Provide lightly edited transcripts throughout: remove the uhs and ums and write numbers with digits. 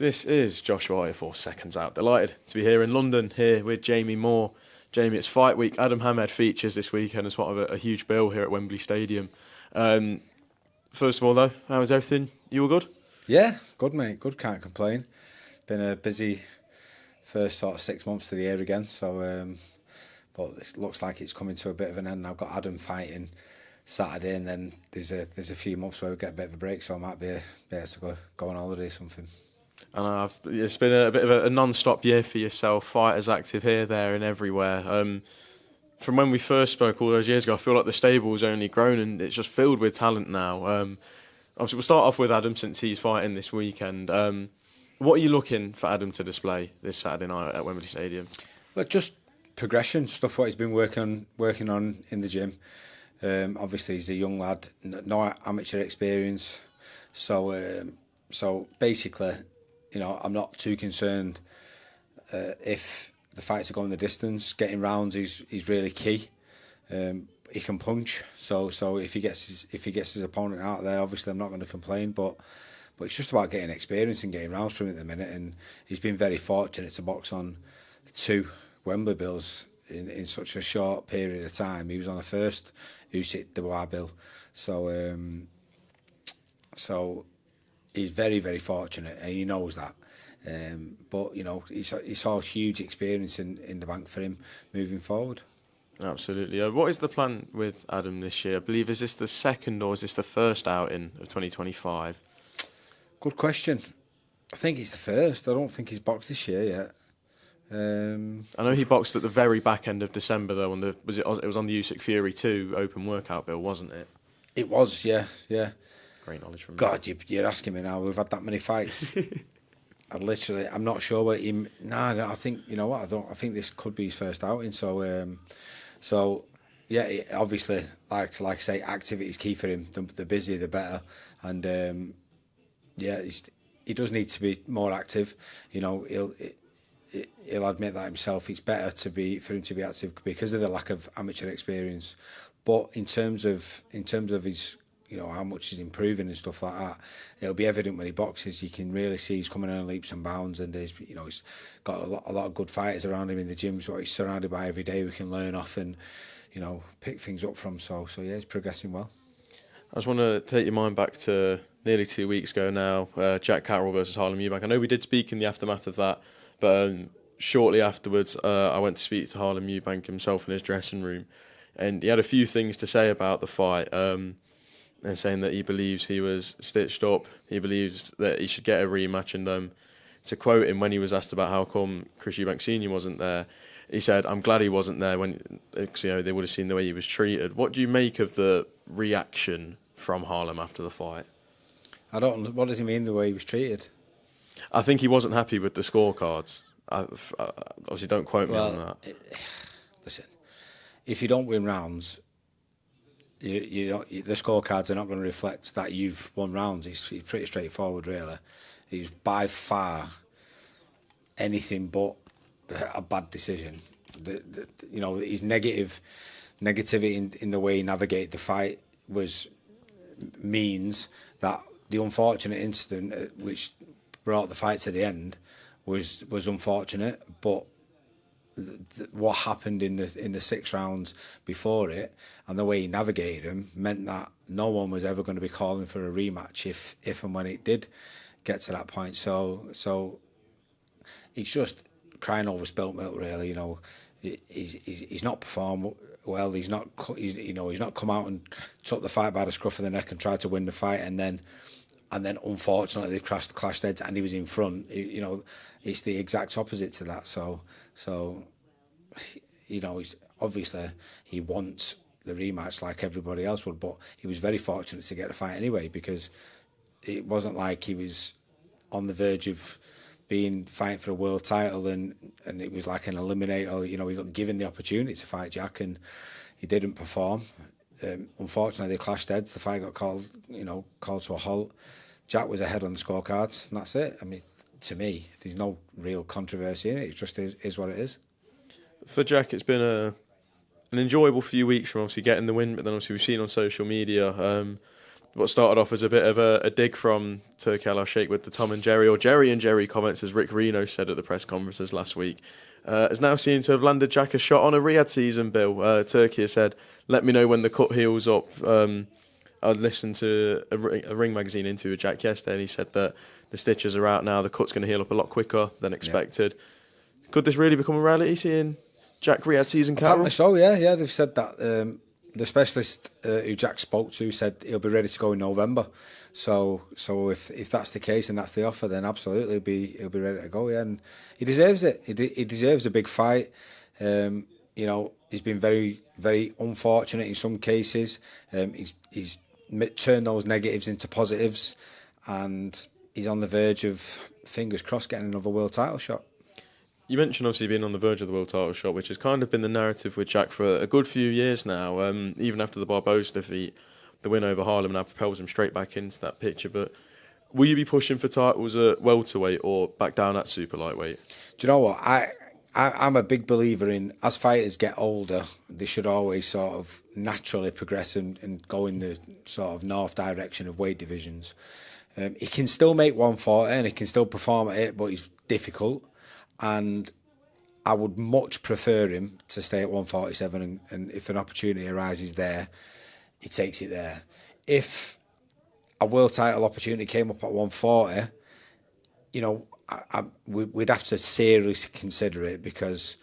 This is Joshua here for Seconds Out. Delighted to be here in London, here with Jamie Moore. Jamie, it's fight week. Aadam Hamed features this weekend as part of a huge bill here at Wembley Stadium. First of all, though, how was everything? You all good? Yeah, good, mate. Good, can't complain. Been a busy first sort of 6 months to the year again, so but it looks like it's coming to a bit of an end. I've got Aadam fighting Saturday, and then there's a few months where we get a bit of a break, so I might be able to go on holiday or something. And it's been a bit of a non-stop year for yourself, fighters active here, there and everywhere. From when we first spoke all those years ago, I feel like the stable's only grown and it's just filled with talent now. Obviously, we'll start off with Aadam since he's fighting this weekend. What are you looking for Aadam to display this Saturday night at Wembley Stadium? Well, just progression, stuff what he's been working on in the gym. Obviously, he's a young lad, no amateur experience. So basically, you know, I'm not too concerned if the fights are going the distance. Getting rounds is really key. He can punch, so if he gets his opponent out there, obviously I'm not going to complain. But it's just about getting experience and getting rounds from him at the minute. And he's been very fortunate to box on 2 Wembley bills in such a short period of time. He was on the first Usyk Dubois bill, so he's very, very fortunate, and he knows that. But you know, it's all huge experience in the bank for him moving forward. Absolutely. What is the plan with Aadam this year? I believe, is this the second or is this the first outing of 2025? Good question. I think it's the first. I don't think he's boxed this year yet. I know he boxed at the very back end of December though. It was on the Usyk Fury 2 open workout bill, wasn't it? It was, yeah. Great knowledge from God, you're asking me now. We've had that many fights. I'm not sure what he. Nah, I think, you know what? I think this could be his first outing. So yeah, obviously, like I say, activity is key for him. The busier, the better. And yeah, he does need to be more active. You know, he'll admit that himself. It's better for him to be active because of the lack of amateur experience. But in terms of his, you know, how much he's improving and stuff like that, it'll be evident when he boxes. You can really see he's coming on leaps and bounds, and he's got a lot of good fighters around him in the gyms. What he's surrounded by every day, we can learn off and, you know, pick things up from. So yeah, he's progressing well. I just want to take your mind back to nearly 2 weeks ago now, Jack Carroll versus Harlem Eubank. I know we did speak in the aftermath of that, but shortly afterwards, I went to speak to Harlem Eubank himself in his dressing room, and he had a few things to say about the fight. And saying that he believes he was stitched up, he believes that he should get a rematch. And to quote him, when he was asked about how come Chris Eubank Sr. wasn't there, he said, "I'm glad he wasn't there because, you know, they would have seen the way he was treated." What do you make of the reaction from Harlem after the fight? What does he mean, the way he was treated? I think he wasn't happy with the scorecards. Obviously, don't quote me on that. Listen, if you don't win rounds, you don't, the scorecards are not going to reflect that you've won rounds. It's pretty straightforward, really. It's by far anything but a bad decision. You know, his negativity in the way he navigated the fight means that the unfortunate incident which brought the fight to the end was unfortunate, but what happened in the 6 rounds before it and the way he navigated them meant that no one was ever going to be calling for a rematch if and when it did get to that point. So it's just crying over spilt milk, really. You know, he's not performed well. He's not come out and took the fight by the scruff of the neck and tried to win the fight, and then unfortunately they've clashed heads and he was in front. You know, it's the exact opposite to that. So you know, obviously he wants the rematch like everybody else would, but he was very fortunate to get the fight anyway, because it wasn't like he was on the verge of fighting for a world title and it was like an eliminator. You know, he got given the opportunity to fight Jack and he didn't perform. Unfortunately, they clashed heads. The fight got called to a halt. Jack was ahead on the scorecards, and that's it. I mean, to me, there's no real controversy in it. It just is what it is. For Jack, it's been an enjoyable few weeks from obviously getting the win, but then obviously we've seen on social media what started off as a bit of a dig from Turki Al-Sheikh with the Tom and Jerry, or Jerry and Jerry comments, as Rick Reno said at the press conferences last week, has now seemed to have landed Jack a shot on a Riyadh season, Bill. Turkey has said, let me know when the cut heals up. I listened to a Ring magazine interview with Jack yesterday, and he said that the stitches are out now, the cut's going to heal up a lot quicker than expected. Yeah. Could this really become a reality, seeing Jack Riyadh season, Carroll? Apparently so, yeah, they've said that. The specialist who Jack spoke to said he'll be ready to go in November. So if that's the case and that's the offer, then absolutely he'll be ready to go. Yeah, and he deserves it. He deserves a big fight. He's been very, very unfortunate in some cases. He's turned those negatives into positives, and he's on the verge of, fingers crossed, getting another world title shot. You mentioned obviously being on the verge of the world title shot, which has kind of been the narrative with Jack for a good few years now. Even after the Barbosa defeat, the win over Harlem now propels him straight back into that picture. But will you be pushing for titles at welterweight or back down at super lightweight? Do you know what? I'm a big believer in, as fighters get older, they should always sort of naturally progress and go in the sort of north direction of weight divisions. He can still make 140 and he can still perform at it, but he's difficult. And I would much prefer him to stay at 147, and if an opportunity arises there, he takes it there. If a world title opportunity came up at 140, we'd have to seriously consider it, because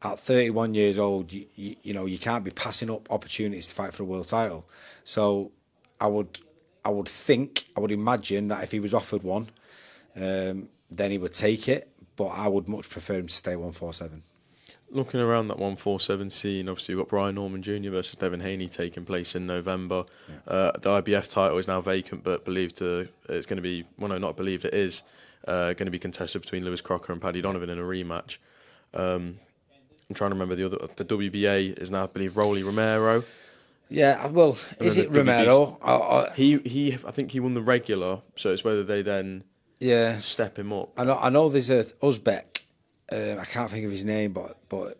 at 31 years old, you can't be passing up opportunities to fight for a world title. So I would imagine that if he was offered one, then he would take it. But I would much prefer him to stay 147. Looking around that 147 scene, obviously you've got Brian Norman Jr. versus Devin Haney taking place in November. Yeah. The IBF title is now vacant, but it's going to be, well, no, not believed, it is going to be contested between Lewis Crocker and Paddy Donovan in a rematch. I'm trying to remember the WBA is now, I believe, Rolly Romero. Yeah, well, is it Romero? I think he won the regular, so it's whether they then step him up. I know there's a Uzbek. I can't think of his name, but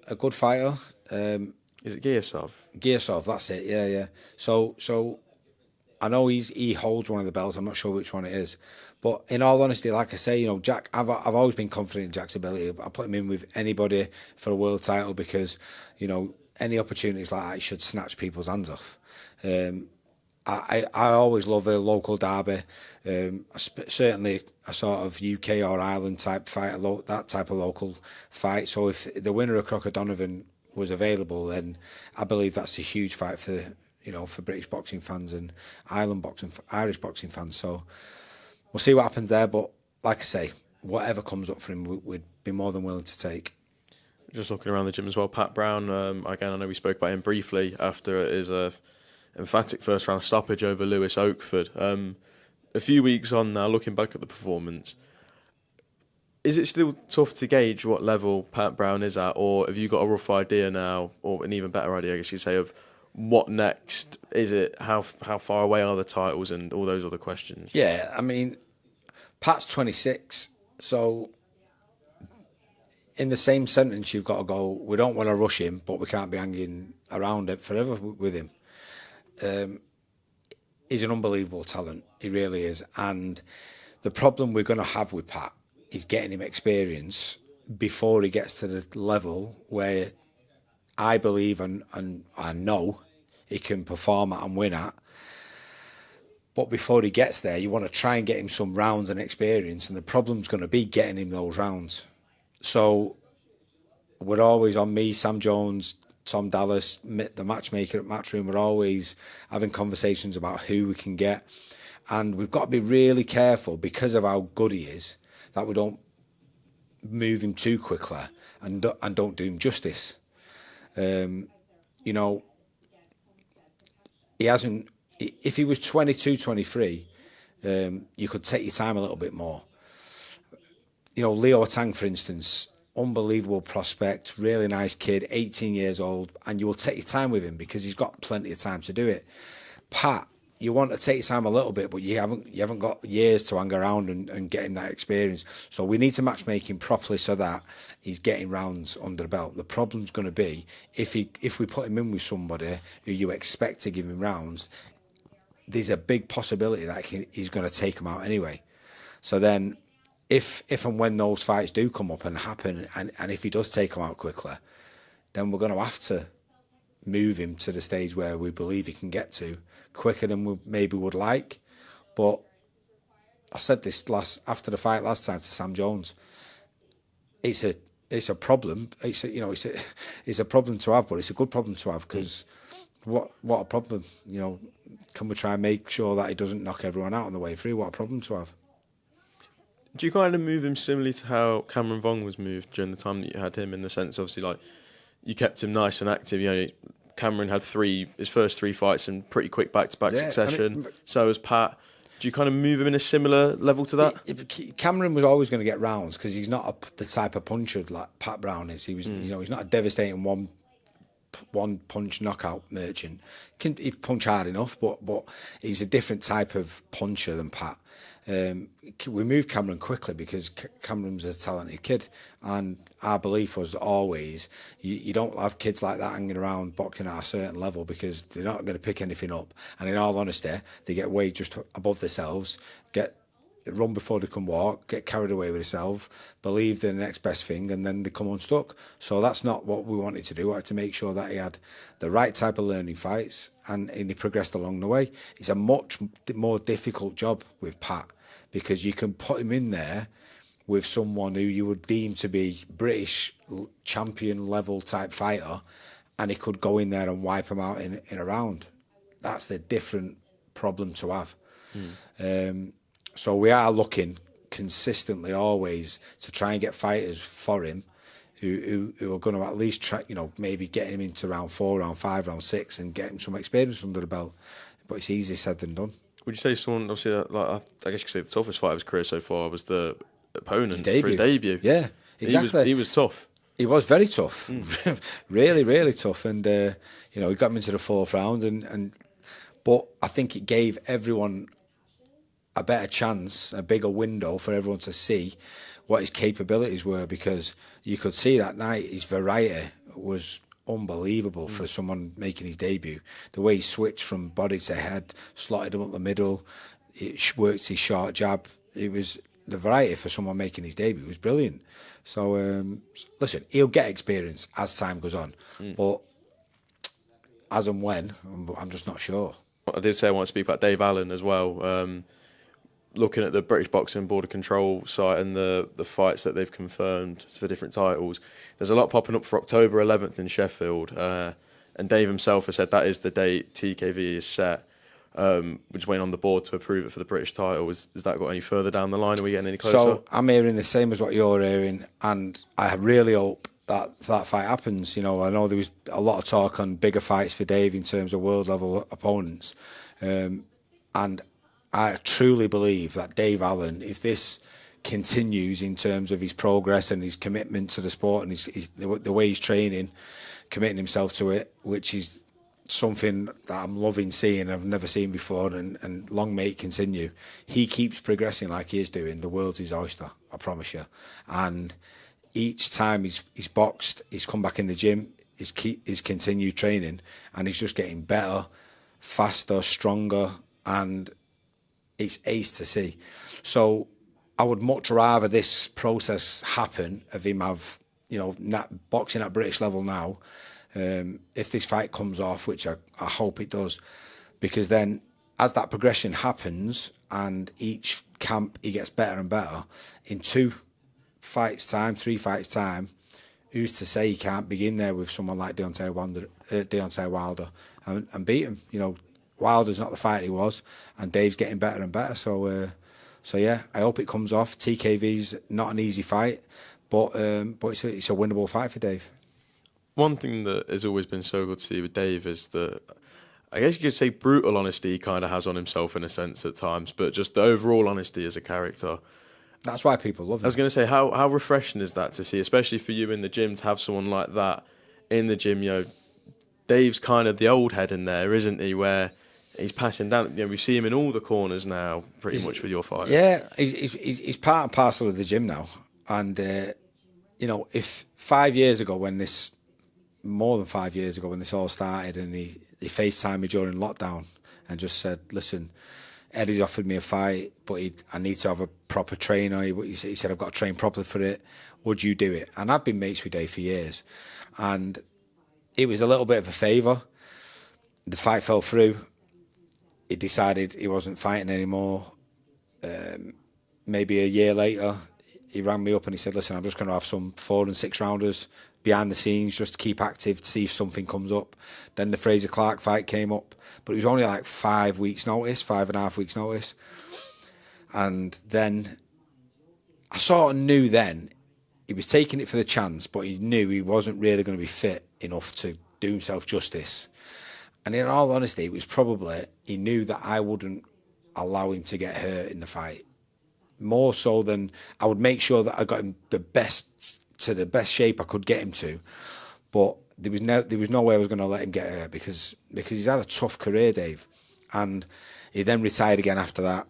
a good fighter. Is it Giasov? Giasov, that's it. Yeah. So I know he holds one of the belts. I'm not sure which one it is, but in all honesty, like I say, Jack, I've always been confident in Jack's ability. I put him in with anybody for a world title because any opportunities like that should snatch people's hands off. I always love a local derby, certainly a sort of UK or Ireland type fight, that type of local fight. So if the winner of Crocker Donovan was available, then I believe that's a huge fight for British boxing fans and Irish boxing fans. So we'll see what happens there. But like I say, whatever comes up for him, we'd be more than willing to take. Just looking around the gym as well, Pat Brown. Again, I know we spoke about him briefly after his emphatic first round stoppage over Lewis Oakford. A few weeks on now, looking back at the performance, is it still tough to gauge what level Pat Brown is at, or have you got a rough idea now, or an even better idea, I guess you'd say, of what next? Is it how far away are the titles and all those other questions? Yeah, I mean, Pat's 26, so in the same sentence you've got to go, we don't want to rush him, but we can't be hanging around it forever with him. He's an unbelievable talent, he really is, and the problem we're going to have with Pat is getting him experience before he gets to the level where I believe and I know he can perform at and win at. But before he gets there, you want to try and get him some rounds and experience, and the problem's going to be getting him those rounds. So we're always on me, Sam Jones, Tom Dallas, the matchmaker at Matchroom. We're always having conversations about who we can get, and we've got to be really careful because of how good he is that we don't move him too quickly and don't do him justice. He hasn't. If he was 22, 23, you could take your time a little bit more. Leo Tang, for instance, unbelievable prospect, really nice kid, 18 years old, and you will take your time with him because he's got plenty of time to do it. Pat, you want to take your time a little bit, but you haven't got years to hang around and get him that experience. So we need to matchmake him properly so that he's getting rounds under the belt. The problem's going to be if we put him in with somebody who you expect to give him rounds, there's a big possibility that he's going to take him out anyway. So then, if and when those fights do come up and happen, and if he does take him out quickly, then we're going to have to move him to the stage where we believe he can get to quicker than we maybe would like. But I said this after the fight last time to Sam Jones. It's a problem. It's a problem to have, but it's a good problem to have, because what a problem. Can we try and make sure that he doesn't knock everyone out on the way through? What a problem to have. Do you kind of move him similarly to how Cameron Vong was moved during the time that you had him, in the sense, obviously, like, you kept him nice and active? Cameron had his first 3 fights in pretty quick back-to-back succession. So was Pat. Do you kind of move him in a similar level to that? Cameron was always going to get rounds, because he's not the type of puncher like Pat Brown is. He was, he's not a devastating one punch knockout merchant. He punch hard enough, but he's a different type of puncher than Pat. We moved Cameron quickly because Cameron's a talented kid, and our belief was always you don't have kids like that hanging around boxing at a certain level, because they're not going to pick anything up, and in all honesty they get way just above themselves, run before they can walk, get carried away with themselves, believe they're the next best thing, and then they come unstuck. So that's not what we wanted to do. We wanted to make sure that he had the right type of learning fights, and he progressed along the way. It's a much more difficult job with Pat, because you can put him in there with someone who you would deem to be British champion level type fighter, and he could go in there and wipe him out in a round. That's the different problem to have. So we are looking consistently always to try and get fighters for him who are going to at least try, maybe get him into round 4, round 5, round 6, and get him some experience under the belt. But it's easier said than done. Would you say someone, obviously, I guess you could say the toughest fight of his career so far was the opponent for his debut? Yeah, exactly. He was tough. He was very tough, really, really tough. And he got him into the 4th round, but I think it gave everyone a better chance, a bigger window for everyone to see what his capabilities were, because you could see that night his variety was unbelievable for someone making his debut. The way he switched from body to head, slotted him up the middle, it worked his short jab. It was the variety for someone making his debut was brilliant. So listen, he'll get experience as time goes on, but as and when, I'm just not sure. I did say I want to speak about Dave Allen as well. Looking at the British Boxing Board of Control site and the fights that they've confirmed for different titles, there's a lot popping up for October 11th in Sheffield. And Dave himself has said that is the date TKV is set. We're just waiting on the board to approve it for the British title. Has that got any further down the line? Are we getting any closer? So I'm hearing the same as what you're hearing, and I really hope that fight happens. I know there was a lot of talk on bigger fights for Dave in terms of world level opponents, and I truly believe that Dave Allen, if this continues in terms of his progress and his commitment to the sport and the way he's training, committing himself to it, which is something that I'm loving seeing, I've never seen before, and long may it continue. He keeps progressing like he is doing. The world's his oyster, I promise you. And each time he's boxed, he's come back in the gym, he's continued training, and he's just getting better, faster, stronger, and it's ace to see. So I would much rather this process happen of him have, boxing at British level now, if this fight comes off, which I hope it does, because then as that progression happens and each camp he gets better and better, in 2 fights time, 3 fights time, who's to say he can't begin there with someone like Deontay Wilder and beat him? Wilder's not the fighter he was, and Dave's getting better and better. So yeah, I hope it comes off. TKV's not an easy fight, but it's a winnable fight for Dave. One thing that has always been so good to see with Dave is that, I guess you could say, brutal honesty he kind of has on himself in a sense at times, but just the overall honesty as a character. That's why people love him. I was going to say, how refreshing is that to see, especially for you in the gym, to have someone like that in the gym? Dave's kind of the old head in there, isn't he, where he's passing down. We see him in all the corners now, pretty much with your fight. Yeah, he's part and parcel of the gym now. And, if 5 years ago more than 5 years ago when this all started, and he FaceTimed me during lockdown, and just said, listen, Eddie's offered me a fight, but I need to have a proper trainer. He said, I've got to train properly for it. Would you do it? And I've been mates with Dave for years. And it was a little bit of a favour. The fight fell through. He decided he wasn't fighting anymore. Maybe a year later, he rang me up and he said, listen, I'm just going to have some 4 and 6 rounders behind the scenes just to keep active, to see if something comes up. Then the Fraser Clark fight came up, but it was only like 5 weeks notice, 5.5 weeks notice. And then I sort of knew then he was taking it for the chance, but he knew he wasn't really going to be fit enough to do himself justice. And in all honesty, it was probably, he knew that I wouldn't allow him to get hurt in the fight. More so than I would make sure that I got him the best shape I could get him to. But there was no way I was going to let him get hurt because he's had a tough career, Dave. And he then retired again after that.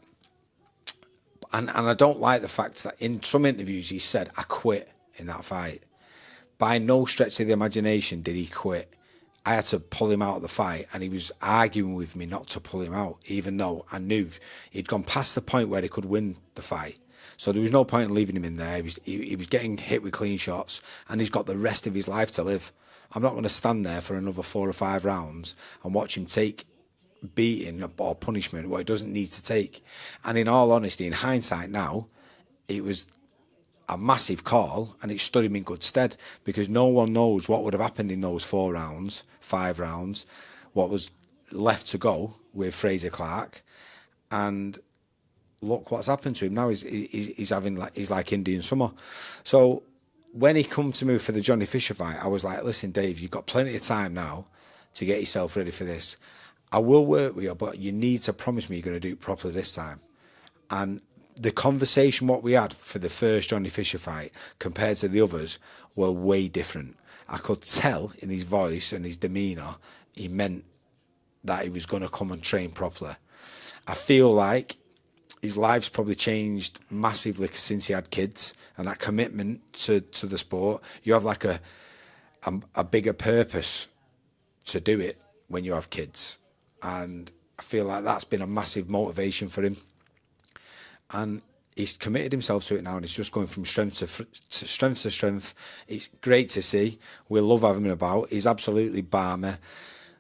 And I don't like the fact that in some interviews he said, I quit in that fight. By no stretch of the imagination did he quit. I had to pull him out of the fight, and he was arguing with me not to pull him out, even though I knew he'd gone past the point where he could win the fight. So there was no point in leaving him in there. He was getting hit with clean shots, and he's got the rest of his life to live. I'm not going to stand there for another 4 or 5 rounds and watch him take beating or punishment what he doesn't need to take. And in all honesty, in hindsight now, it was a massive call, and it stood him in good stead because no one knows what would have happened in those 4 rounds, 5 rounds, what was left to go with Fraser Clark. And look what's happened to him now. He's like Indian summer. So when he come to me for the Johnny Fisher fight, I was like, listen, Dave, you've got plenty of time now to get yourself ready for this. I will work with you, but you need to promise me you're going to do it properly this time. And the conversation what we had for the first Johnny Fisher fight compared to the others were way different. I could tell in his voice and his demeanour he meant that he was going to come and train properly. I feel like his life's probably changed massively since he had kids, and that commitment to the sport. You have like a bigger purpose to do it when you have kids, and I feel like that's been a massive motivation for him. And he's committed himself to it now, and he's just going from strength to strength. It's great to see. We love having him about. He's absolutely balmy.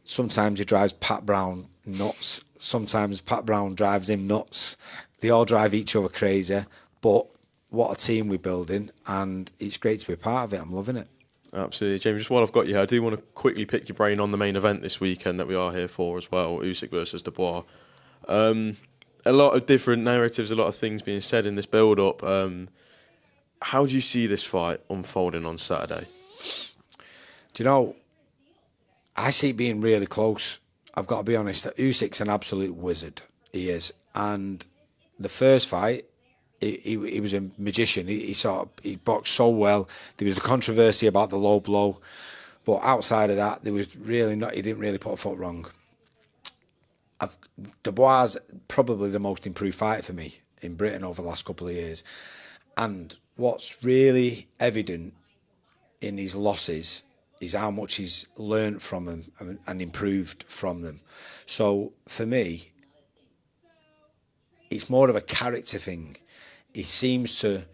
Sometimes he drives Pat Brown nuts. Sometimes Pat Brown drives him nuts. They all drive each other crazy. But what a team we're building, and it's great to be a part of it. I'm loving it. Absolutely. James, just while I've got you here, I do want to quickly pick your brain on the main event this weekend that we are here for as well, Usyk versus Dubois. A lot of different narratives, a lot of things being said in this build-up. How do you see this fight unfolding on Saturday? Do you know, I see it being really close. I've got to be honest, Usyk's an absolute wizard. He is. And the first fight, he was a magician. He boxed so well. There was a controversy about the low blow. But outside of that, there was really not. He didn't really put a foot wrong. Dubois is probably the most improved fighter for me in Britain over the last couple of years. And what's really evident in his losses is how much he's learned from them and improved from them. So for me, it's more of a character thing. He seems to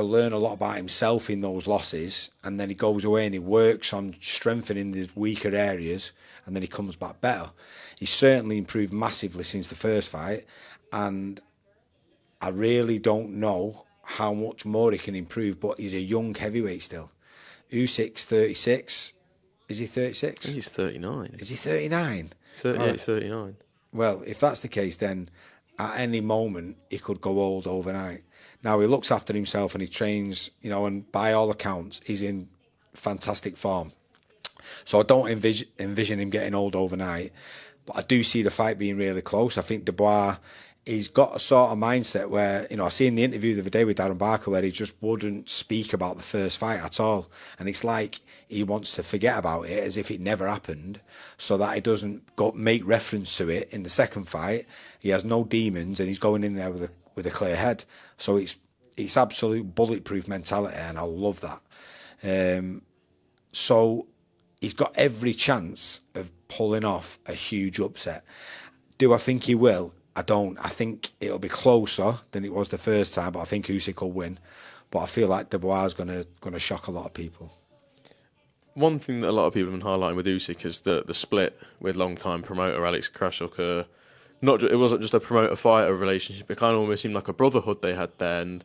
learn a lot about himself in those losses, and then he goes away and he works on strengthening the weaker areas, and then he comes back better. He's certainly improved massively since the first fight, and I really don't know how much more he can improve, but he's a young heavyweight still. Usyk's 36. Is he 36? I think he's 39. Is he 39? 38, 39. Well, if that's the case, then at any moment he could go old overnight. Now, he looks after himself and he trains, and by all accounts, he's in fantastic form. So I don't envision him getting old overnight. But I do see the fight being really close. I think Dubois, he's got a sort of mindset where, I seen the interview the other day with Darren Barker where he just wouldn't speak about the first fight at all. And it's like he wants to forget about it as if it never happened so that he doesn't make reference to it in the second fight. He has no demons and he's going in there with a clear head. So it's absolute bulletproof mentality, and I love that. So he's got every chance of pulling off a huge upset. Do I think he will? I don't. I think it'll be closer than it was the first time, but I think Usyk will win. But I feel like Dubois is gonna shock a lot of people. One thing that a lot of people have been highlighting with Usyk is the split with long-time promoter Oleksandr Crasher. It wasn't just a promoter-fighter relationship. It kind of almost seemed like a brotherhood they had there. And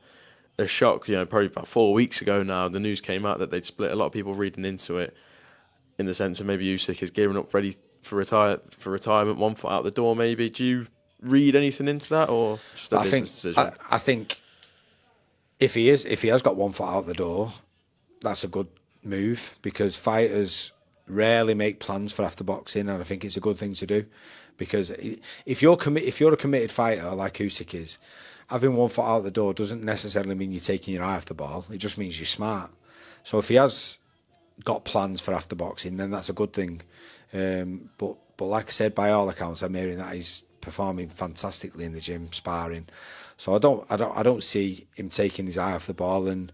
a shock, probably about 4 weeks ago now, the news came out that they'd split. A lot of people reading into it in the sense of maybe Usyk is gearing up ready for retirement, 1 foot out the door maybe. Do you read anything into that, or just a business decision? I think if he has got 1 foot out the door, that's a good move, because fighters rarely make plans for after boxing, and I think it's a good thing to do, because if you're a committed fighter like Usyk is, having 1 foot out the door doesn't necessarily mean you're taking your eye off the ball. It just means you're smart. So if he has got plans for after boxing, then that's a good thing. But like I said, by all accounts, I'm hearing that he's performing fantastically in the gym, sparring. So I don't see him taking his eye off the ball, and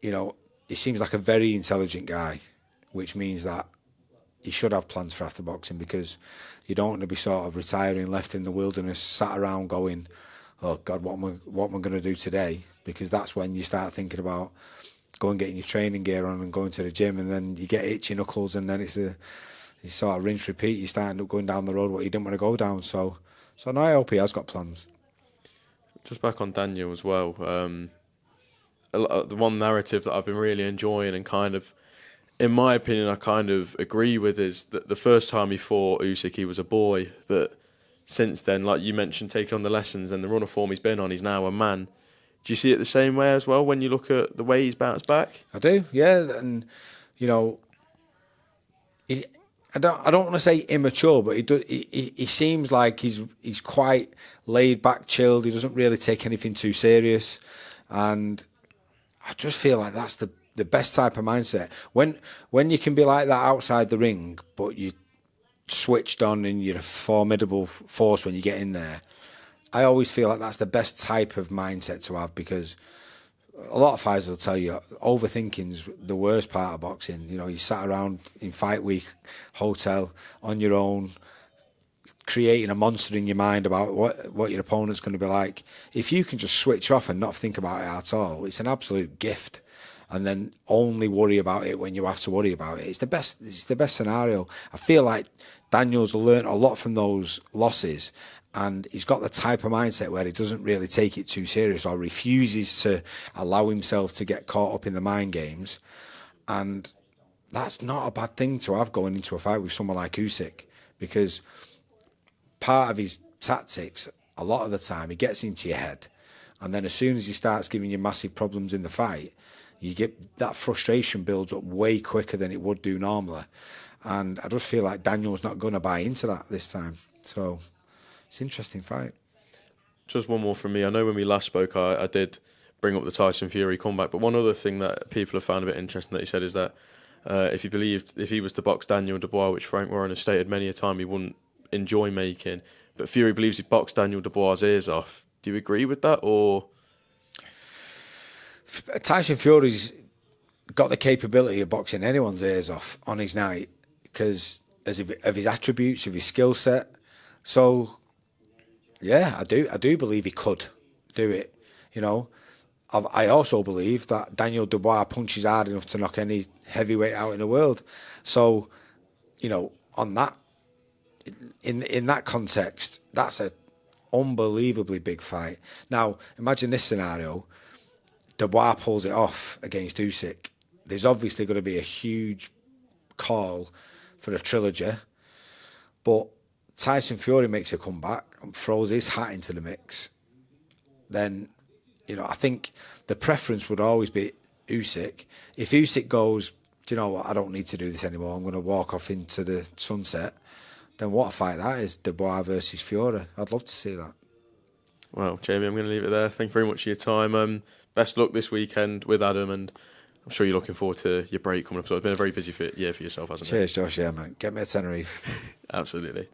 he seems like a very intelligent guy, which means that he should have plans for after boxing, because you don't want to be sort of retiring, left in the wilderness, sat around going, oh God, what am I going to do today? Because that's when you start thinking about going getting your training gear on and going to the gym, and then you get itchy knuckles, and then it's sort of rinse repeat. You start up going down the road what you didn't want to go down. So now I hope he has got plans. Just back on Daniel as well. The one narrative that I've been really enjoying and kind of, in my opinion, I kind of agree with, is that the first time he fought Usyk, he was a boy, but since then, like you mentioned, taking on the lessons and the run of form he's been on, he's now a man. Do you see it the same way as well when you look at the way he's bounced back? I do, yeah, and I don't want to say immature, but he seems like he's quite laid back, chilled. He doesn't really take anything too serious, and I just feel like that's the best type of mindset. When you can be like that outside the ring, but you switched on and you're a formidable force when you get in there. I always feel like that's the best type of mindset to have, because a lot of fighters will tell you overthinking's the worst part of boxing. You sat around in fight week, hotel, on your own, creating a monster in your mind about what your opponent's going to be like. If you can just switch off and not think about it at all, it's an absolute gift. And then only worry about it when you have to worry about it. It's the best scenario. I feel like Daniel's learned a lot from those losses, and he's got the type of mindset where he doesn't really take it too serious, or refuses to allow himself to get caught up in the mind games. And that's not a bad thing to have going into a fight with someone like Usyk, because part of his tactics, a lot of the time, he gets into your head, and then as soon as he starts giving you massive problems in the fight, you get that frustration builds up way quicker than it would do normally. And I just feel like Daniel's not going to buy into that this time. So it's an interesting fight. Just one more from me. I know when we last spoke, I did bring up the Tyson Fury comeback, but one other thing that people have found a bit interesting that he said is that if he was to box Daniel Dubois, which Frank Warren has stated many a time he wouldn't enjoy making, but Fury believes he boxed Daniel Dubois' ears off. Do you agree with that, or? Tyson Fury's got the capability of boxing anyone's ears off on his night because of his attributes, of his skill set. So, yeah, I do believe he could do it. I also believe that Daniel Dubois punches hard enough to knock any heavyweight out in the world. So, on that, in that context, that's a unbelievably big fight. Now, imagine this scenario. Dubois pulls it off against Usyk. There's obviously going to be a huge call for a trilogy, but Tyson Fury makes a comeback and throws his hat into the mix. Then, I think the preference would always be Usyk. If Usyk goes, do you know what, I don't need to do this anymore, I'm going to walk off into the sunset, then what a fight that is, Dubois versus Fury. I'd love to see that. Well, Jamie, I'm going to leave it there. Thank you very much for your time. Best luck this weekend with Adam, and I'm sure you're looking forward to your break coming up. So it's been a very busy year for yourself, hasn't it? Cheers, Josh. Yeah, man. Get me a Tenerife. Absolutely.